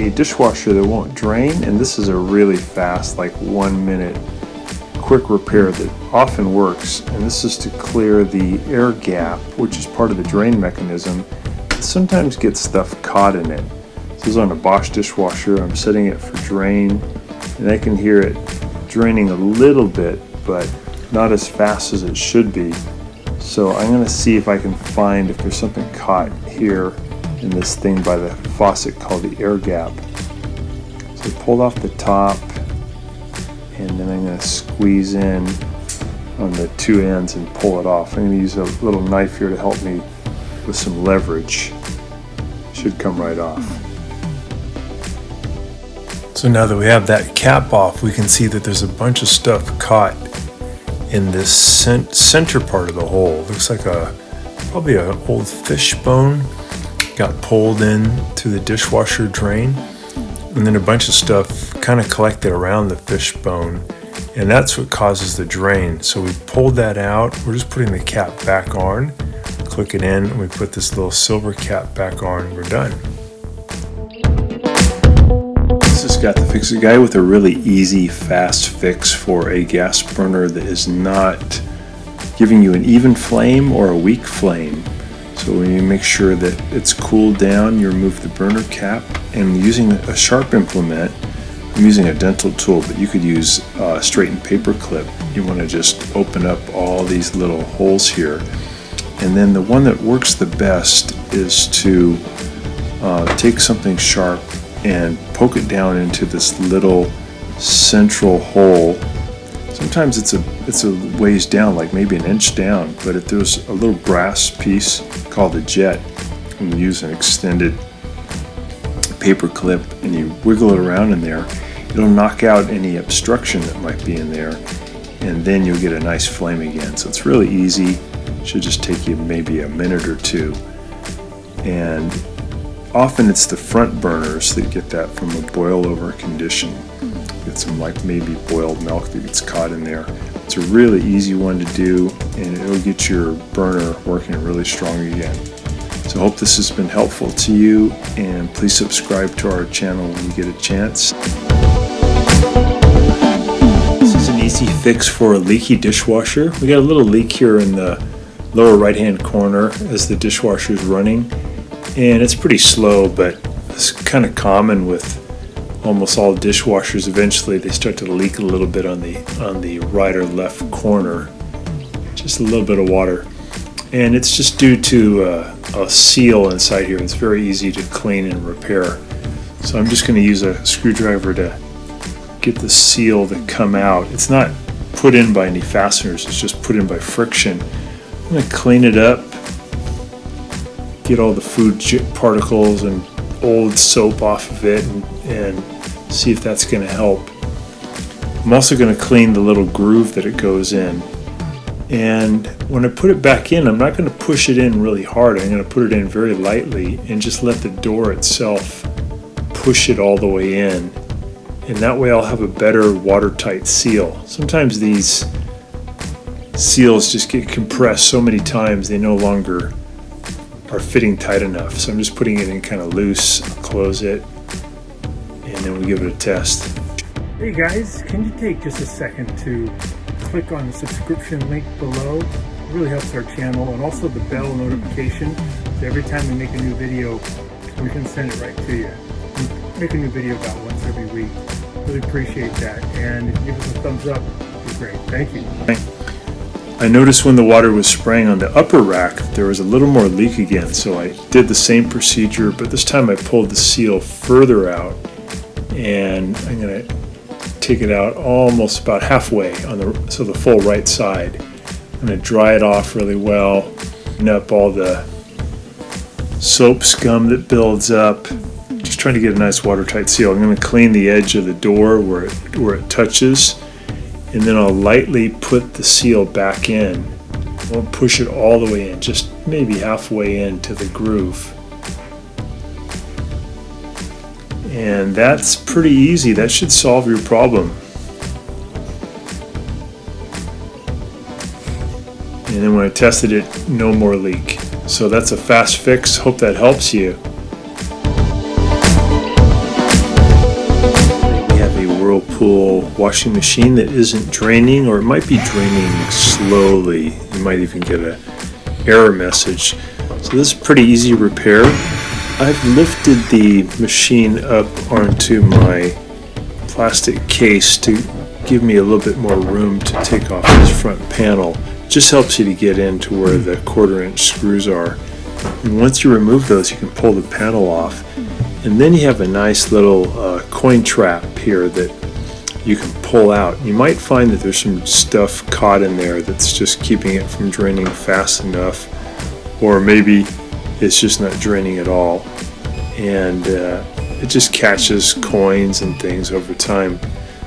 a dishwasher that won't drain, and this is a really fast, like 1 minute quick repair that often works. And this is to clear the air gap, which is part of the drain mechanism. It sometimes gets stuff caught in it. This is on a Bosch dishwasher. I'm setting it for drain, and I can hear it draining a little bit, but not as fast as it should be. So I'm going to see if I can find if there's something caught here in this thing by the faucet called the air gap. So I pulled off the top, and then I'm going to squeeze in on the two ends and pull it off. I'm going to use a little knife here to help me with some leverage. Should come right off. So now that we have that cap off, we can see that there's a bunch of stuff caught in this center part of the hole. Looks like probably an old fish bone got pulled in through the dishwasher drain, and then a bunch of stuff kind of collected around the fish bone, and that's what causes the drain. So we pulled that out. We're just putting the cap back on, click it in, and we put this little silver cap back on, and we're done. This has got the fix, a guy with a really easy, fast fix for a gas burner that is not giving you an even flame or a weak flame. So when you make sure that it's cooled down, you remove the burner cap, and using a sharp implement, I'm using a dental tool, but you could use a straightened paper clip. You want to just open up all these little holes here. And then the one that works the best is to take something sharp and poke it down into this little central hole. Sometimes it's a ways down, like maybe an inch down, but if there's a little brass piece called a jet, and you use an extended paper clip and you wiggle it around in there, it'll knock out any obstruction that might be in there, and then you'll get a nice flame again. So it's really easy. Should just take you maybe a minute or two. And often it's the front burners that get that from a boil over condition. Get some like maybe boiled milk that gets caught in there. It's a really easy one to do, and it'll get your burner working really strong again. So I hope this has been helpful to you, and please subscribe to our channel when you get a chance. This is an easy fix for a leaky dishwasher. We got a little leak here in the lower right hand corner as the dishwasher is running, and it's pretty slow, but it's kind of common with almost all dishwashers. Eventually they start to leak a little bit on the right or left corner, just a little bit of water, and it's just due to a seal inside here. It's very easy to clean and repair. So I'm just going to use a screwdriver to get the seal to come out. It's not put in by any fasteners, it's just put in by friction. I'm going to clean it up, get all the food particles and old soap off of it, and see if that's going to help. I'm also going to clean the little groove that it goes in. And when I put it back in, I'm not going to push it in really hard. I'm going to put it in very lightly and just let the door itself push it all the way in. And that way I'll have a better watertight seal. Sometimes these seals just get compressed so many times they no longer are fitting tight enough. So I'm just putting it in kind of loose, close it, and then we give it a test. Hey guys, can you take just a second to click on the subscription link below? It really helps our channel, and also the bell notification, so every time we make a new video, we can send it right to you. We make a new video about once every week. Really appreciate that, and if you give us a thumbs up, it'd be great. Thank you. I noticed when the water was spraying on the upper rack, there was a little more leak again, so I did the same procedure, but this time I pulled the seal further out, and I'm going to take it out almost about halfway on the full right side. I'm going to dry it off really well, clean up all the soap scum that builds up, just trying to get a nice watertight seal. I'm going to clean the edge of the door where it touches, and then I'll lightly put the seal back in. I won't push it all the way in, just maybe halfway into the groove. And that's pretty easy. That should solve your problem. And then when I tested it, no more leak. So that's a fast fix. Hope that helps you. washing machine that isn't draining, or it might be draining slowly. You might even get an error message. So this is pretty easy repair. I've lifted the machine up onto my plastic case to give me a little bit more room to take off this front panel. It just helps you to get into where the 1/4" screws are. And once you remove those, you can pull the panel off. And then you have a nice little coin trap here that you can pull out. You might find that there's some stuff caught in there that's just keeping it from draining fast enough, or maybe it's just not draining at all, and it just catches coins and things over time.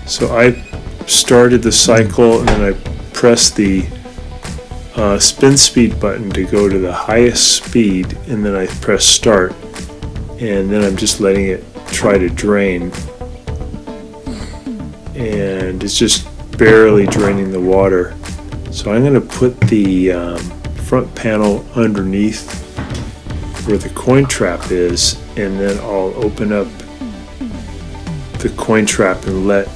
So I started the cycle, and then I pressed the spin speed button to go to the highest speed, and then I press start, and then I'm just letting it try to drain, and it's just barely draining the water. So I'm going to put the front panel underneath where the coin trap is, and then I'll open up the coin trap and let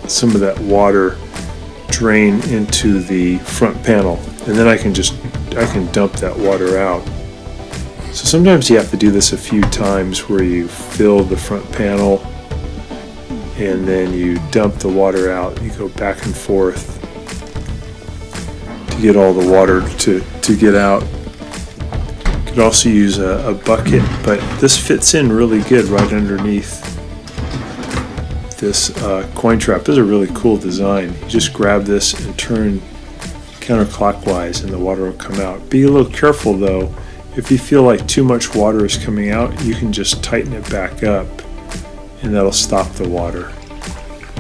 some of that water drain into the front panel, and then I can dump that water out. So sometimes you have to do this a few times, where you fill the front panel and then you dump the water out. You go back and forth to get all the water to get out. You could also use a bucket, but this fits in really good right underneath this coin trap. This is a really cool design. You just grab this and turn counterclockwise and the water will come out. Be a little careful though. If you feel like too much water is coming out, you can just tighten it back up and that'll stop the water.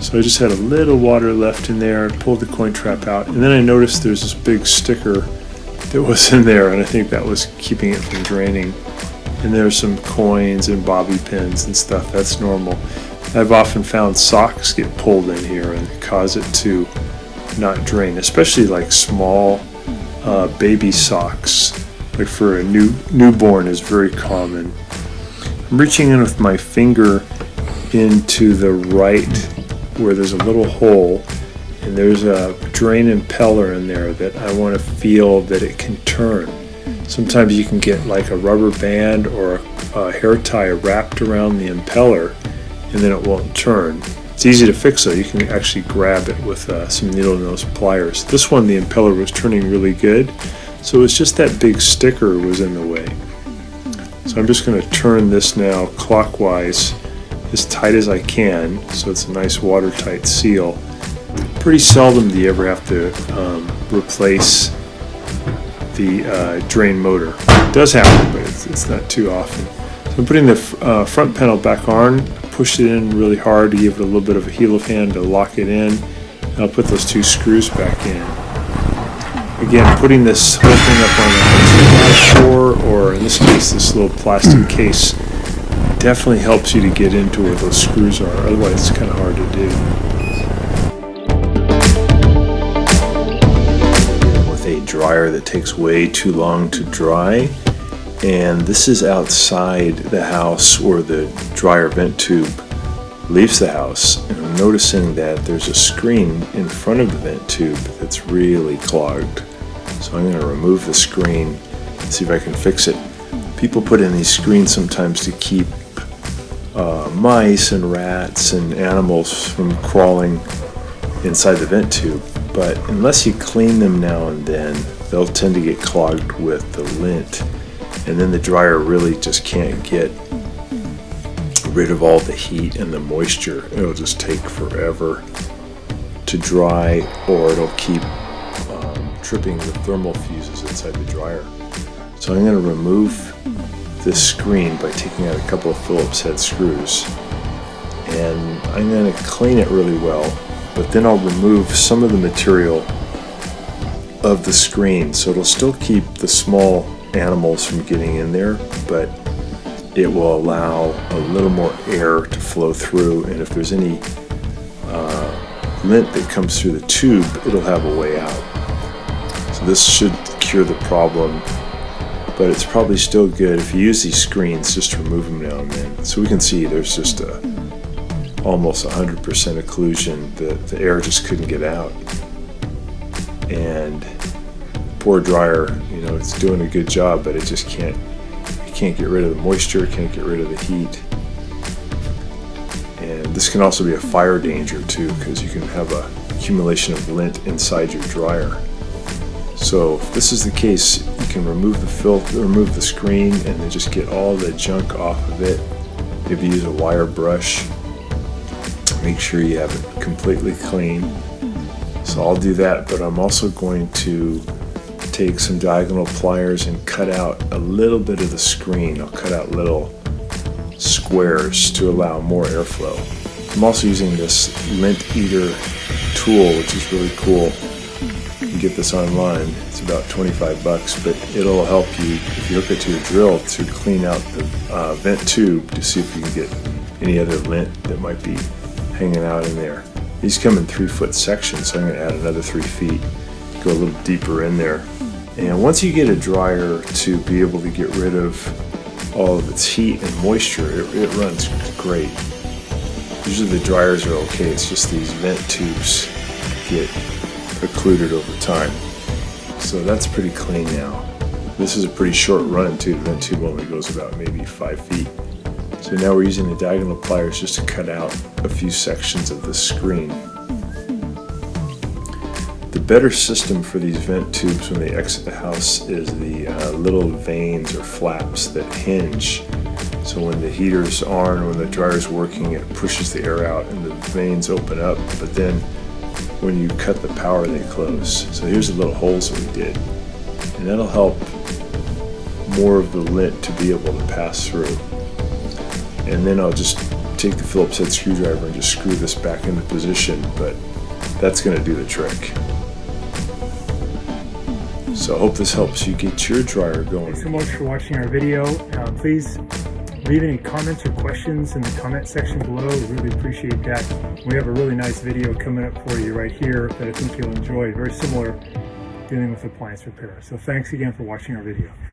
So I just had a little water left in there, pulled the coin trap out, and then I noticed there's this big sticker that was in there, and I think that was keeping it from draining. And there's some coins and bobby pins and stuff. That's normal. I've often found socks get pulled in here and cause it to not drain, especially like small baby socks. Like for a newborn is very common. I'm reaching in with my finger into the right where there's a little hole, and there's a drain impeller in there that I want to feel that it can turn. Sometimes you can get like a rubber band or a hair tie wrapped around the impeller, and then it won't turn. It's easy to fix though. You can actually grab it with some needle nose pliers. This one, the impeller was turning really good, so it's just that big sticker was in the way. So I'm just going to turn this now clockwise as tight as I can, so it's a nice watertight seal. Pretty seldom do you ever have to replace the drain motor. It does happen, but it's not too often. So I'm putting the front panel back on, push it in really hard to give it a little bit of a heel of hand to lock it in, and I'll put those two screws back in. Again, putting this whole thing up on a 2x4, or in this case this little plastic case, definitely helps you to get into where those screws are, otherwise it's kind of hard to do. With a dryer that takes way too long to dry, and this is outside the house where the dryer vent tube leaves the house, and I'm noticing that there's a screen in front of the vent tube that's really clogged. So I'm going to remove the screen and see if I can fix it. People put in these screens sometimes to keep mice and rats and animals from crawling inside the vent tube, but unless you clean them now and then, they'll tend to get clogged with the lint, and then the dryer really just can't get rid of all the heat and the moisture. It'll just take forever to dry, or it'll keep tripping the thermal fuses inside the dryer. So I'm going to remove this screen by taking out a couple of Phillips head screws, and I'm going to clean it really well, but then I'll remove some of the material of the screen, so it'll still keep the small animals from getting in there, but it will allow a little more air to flow through, and if there's any lint that comes through the tube, it'll have a way out. So this should cure the problem, but it's probably still good if you use these screens, just to remove them now and then. So we can see there's just a almost 100% occlusion. The air just couldn't get out. And poor dryer, you know, it's doing a good job, but it just can't get rid of the moisture, can't get rid of the heat. And this can also be a fire danger too, because you can have a accumulation of lint inside your dryer. So if this is the case, you can remove the filter, remove the screen, and then just get all the junk off of it. Maybe use a wire brush. Make sure you have it completely clean. So I'll do that, but I'm also going to take some diagonal pliers and cut out a little bit of the screen. I'll cut out little squares to allow more airflow. I'm also using this lint eater tool, which is really cool. You can get this online. It's about 25 bucks, but it'll help you, if you hook it to your drill, to clean out the vent tube to see if you can get any other lint that might be hanging out in there. These come in 3-foot sections, so I'm going to add another 3 feet, go a little deeper in there. And once you get a dryer to be able to get rid of all of its heat and moisture, it runs great. Usually the dryers are okay, it's just these vent tubes get occluded over time. So that's pretty clean now. This is a pretty short run too. The vent tube only goes about maybe 5 feet. So now we're using the diagonal pliers just to cut out a few sections of the screen. The better system for these vent tubes when they exit the house is the little vanes or flaps that hinge. So when the heater's on, when the dryer's working, it pushes the air out and the vanes open up, but then when you cut the power, they close. So here's the little holes that we did. And that'll help more of the lint to be able to pass through. And then I'll just take the Phillips head screwdriver and just screw this back into position, but that's going to do the trick. So I hope this helps you get your dryer going. Thanks so much for watching our video. Please leave any comments or questions in the comment section below. We really appreciate that. We have a really nice video coming up for you right here that I think you'll enjoy. Very similar, dealing with appliance repair. So thanks again for watching our video.